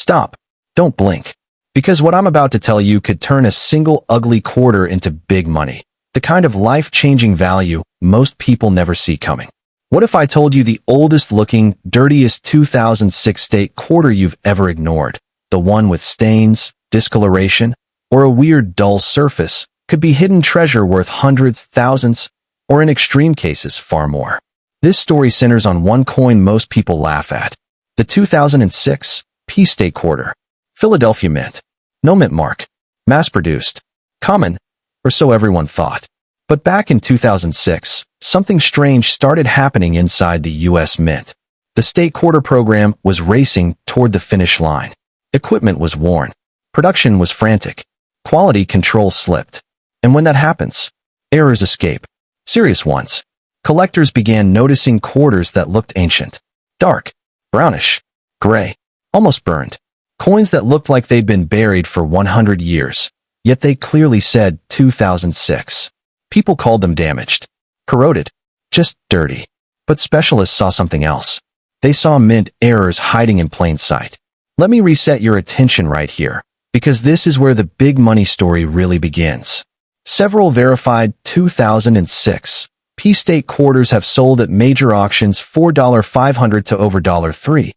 Stop. Don't blink. Because what I'm about to tell you could turn a single ugly quarter into big money. The kind of life-changing value most people never see coming. What if I told you the oldest-looking, dirtiest 2006 state quarter you've ever ignored, the one with stains, discoloration, or a weird dull surface, could be hidden treasure worth hundreds, thousands, or in extreme cases, far more? This story centers on one coin most people laugh at. The 2006 P State Quarter. Philadelphia Mint. No mint mark. Mass-produced. Common, or so everyone thought. But back in 2006, something strange started happening inside the U.S. Mint. The state quarter program was racing toward the finish line. Equipment was worn. Production was frantic. Quality control slipped. And when that happens, errors escape. Serious ones. Collectors began noticing quarters that looked ancient. Dark. Brownish. Gray. Almost burned. Coins that looked like they'd been buried for 100 years. Yet they clearly said 2006. People called them damaged. Corroded. Just dirty. But specialists saw something else. They saw mint errors hiding in plain sight. Let me reset your attention right here, because this is where the big money story really begins. Several verified 2006 P State quarters have sold at major auctions $4.500 to over $3,000.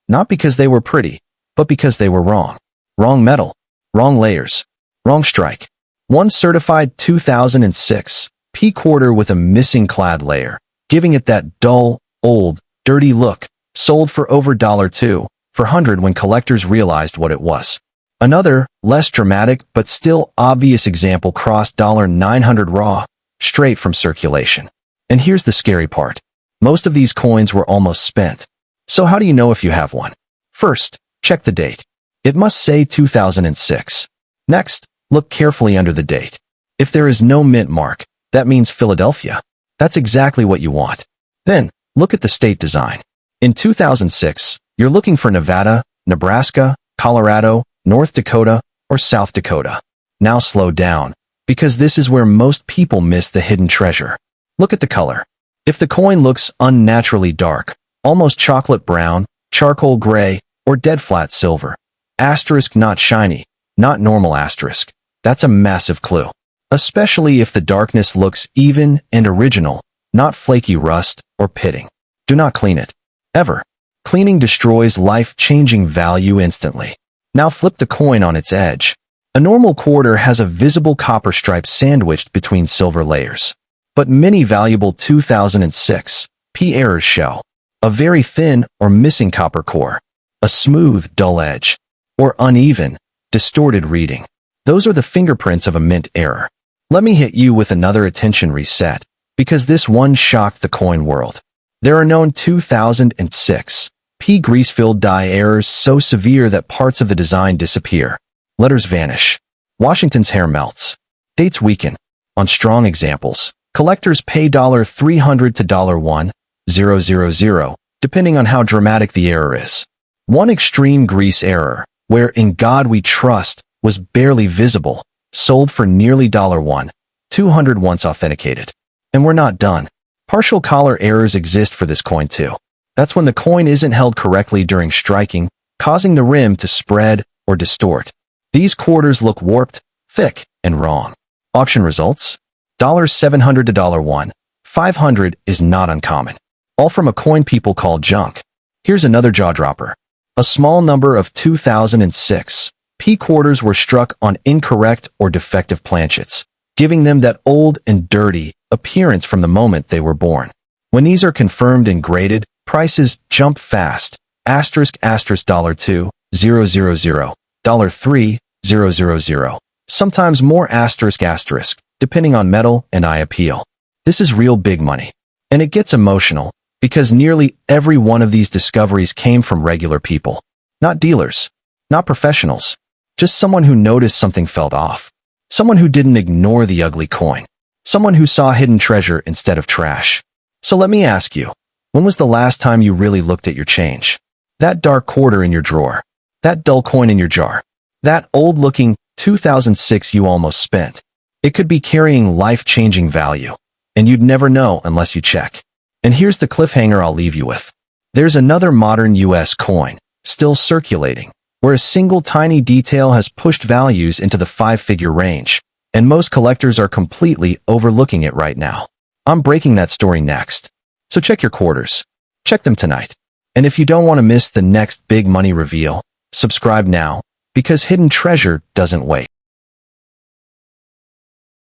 Not because they were pretty, but because they were wrong. Wrong metal. Wrong layers. Wrong strike. One certified 2006 P quarter with a missing clad layer, giving it that dull, old, dirty look, sold for over $2,400 when collectors realized what it was. Another, less dramatic but still obvious example crossed $900 raw, straight from circulation. And here's the scary part. Most of these coins were almost spent. So how do you know if you have one? First, check the date. It must say 2006. Next, look carefully under the date. If there is no mint mark, that means Philadelphia. That's exactly what you want. Then, look at the state design. In 2006, you're looking for Nevada, Nebraska, Colorado, North Dakota, or South Dakota. Now slow down, because this is where most people miss the hidden treasure. Look at the color. If the coin looks unnaturally dark, almost chocolate brown, charcoal gray, or dead flat silver, asterisk not shiny, not normal asterisk, that's a massive clue. Especially if the darkness looks even and original, not flaky rust or pitting. Do not clean it. Ever. Cleaning destroys life-changing value instantly. Now flip the coin on its edge. A normal quarter has a visible copper stripe sandwiched between silver layers. But many valuable 2006 P errors show a very thin or missing copper core, a smooth, dull edge, or uneven, distorted reading. Those are the fingerprints of a mint error. Let me hit you with another attention reset, because this one shocked the coin world. There are known 2006 P grease-filled die errors so severe that parts of the design disappear. Letters vanish. Washington's hair melts. Dates weaken. On strong examples, collectors pay $300 to $1,000, depending on how dramatic the error is. One extreme grease error, where In God We Trust was barely visible, sold for nearly $1,200 once authenticated. And we're not done. Partial collar errors exist for this coin too. That's when the coin isn't held correctly during striking, causing the rim to spread or distort. These quarters look warped, thick, and wrong. Auction results? $700 to $1,500 is not uncommon. All from a coin people call junk. Here's another jaw-dropper. A small number of 2006 P quarters were struck on incorrect or defective planchets, giving them that old and dirty appearance from the moment they were born. When these are confirmed and graded, prices jump fast. Asterisk asterisk $2,000, $3,000, sometimes more asterisk asterisk, depending on metal and eye appeal. This is real big money. And it gets emotional, because nearly every one of these discoveries came from regular people. Not dealers. Not professionals. Just someone who noticed something felt off. Someone who didn't ignore the ugly coin. Someone who saw hidden treasure instead of trash. So let me ask you, when was the last time you really looked at your change? That dark quarter in your drawer. That dull coin in your jar. That old-looking 2006 you almost spent. It could be carrying life-changing value, and you'd never know unless you check. And here's the cliffhanger I'll leave you with. There's another modern U.S. coin, still circulating, where a single tiny detail has pushed values into the five-figure range, and most collectors are completely overlooking it right now. I'm breaking that story next. So check your quarters. Check them tonight. And if you don't want to miss the next big money reveal, subscribe now, because hidden treasure doesn't wait.